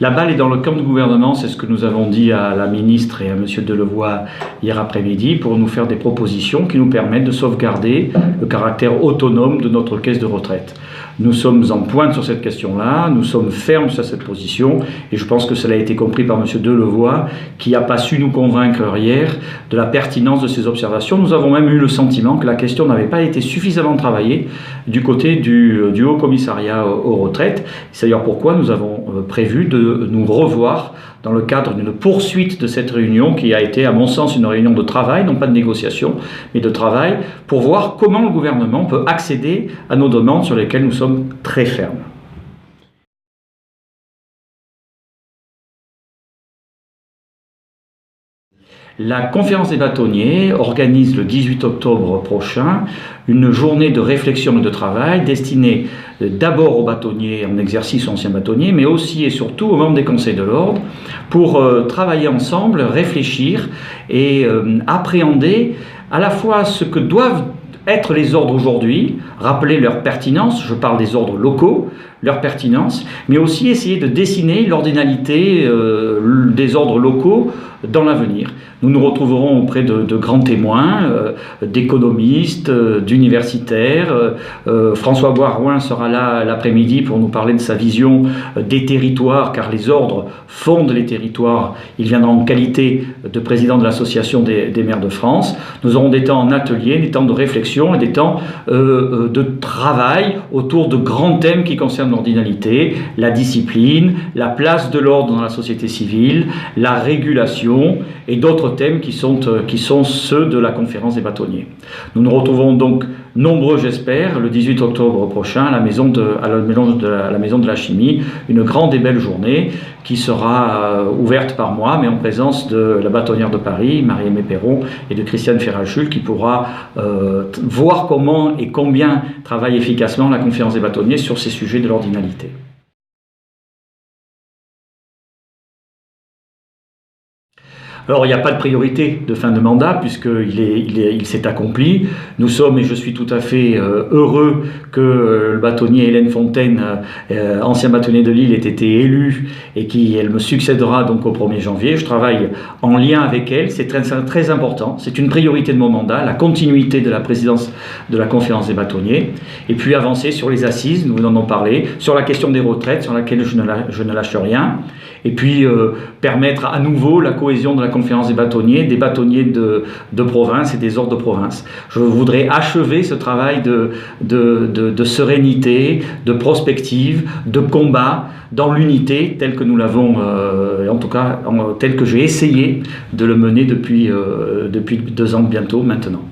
La balle est dans le camp du gouvernement, c'est ce que nous avons dit à la ministre et à M. Delevoye hier après-midi, pour nous faire des propositions qui nous permettent de sauvegarder le caractère autonome de notre caisse de retraite. Nous sommes en pointe sur cette question-là, nous sommes fermes sur cette position, et je pense que cela a été compris par M. Delevoye, qui n'a pas su nous convaincre hier de la pertinence de ces observations. Nous avons même eu le sentiment que la question n'avait pas été suffisamment travaillée du côté du Haut Commissariat aux retraites. C'est d'ailleurs pourquoi nous avons prévu de nous revoir dans le cadre d'une poursuite de cette réunion qui a été, à mon sens, une réunion de travail, non pas de négociation, mais de travail, pour voir comment le gouvernement peut accéder à nos demandes sur lesquelles nous sommes très fermes. La conférence des bâtonniers organise le 18 octobre prochain une journée de réflexion et de travail destinée d'abord aux bâtonniers en exercice, anciens bâtonniers, mais aussi et surtout aux membres des conseils de l'ordre pour travailler ensemble, réfléchir et appréhender à la fois ce que doivent être les ordres aujourd'hui, rappeler leur pertinence, je parle des ordres locaux, leur pertinence, mais aussi essayer de dessiner l'ordinalité des ordres locaux dans l'avenir. Nous nous retrouverons auprès de grands témoins, d'économistes, d'universitaires. François Boirouin sera là l'après-midi pour nous parler de sa vision des territoires, car les ordres fondent les territoires. Il viendra en qualité de président de l'Association des maires de France. Nous aurons des temps en atelier, des temps de réflexion et des temps de travail autour de grands thèmes qui concernent l'ordinalité, la discipline, la place de l'ordre dans la société civile, la régulation et d'autres thèmes qui sont ceux de la conférence des bâtonniers. Nous nous retrouvons donc nombreux, j'espère, le 18 octobre prochain à la maison de la chimie, une grande et belle journée qui sera ouverte par moi, mais en présence de la bâtonnière de Paris, Marie-Aimée Perron, et de Christiane Ferrachul, qui pourra voir comment et combien travaille efficacement la conférence des bâtonniers sur ces sujets de l'ordinalité. Alors, il n'y a pas de priorité de fin de mandat puisqu'il s'est accompli. Nous sommes, et je suis tout à fait heureux que le bâtonnier Hélène Fontaine, ancien bâtonnier de Lille, ait été élue et qu'elle me succédera donc au 1er janvier. Je travaille en lien avec elle, c'est très, très important. C'est une priorité de mon mandat, la continuité de la présidence de la conférence des bâtonniers. Et puis avancer sur les assises, nous en avons parlé, sur la question des retraites, sur laquelle je ne lâche rien. Et puis permettre à nouveau la cohésion de la conférence des bâtonniers de province et des ordres de province. Je voudrais achever ce travail de sérénité, de prospective, de combat dans l'unité telle que nous l'avons, en tout cas tel que j'ai essayé de le mener depuis 2 ans bientôt maintenant.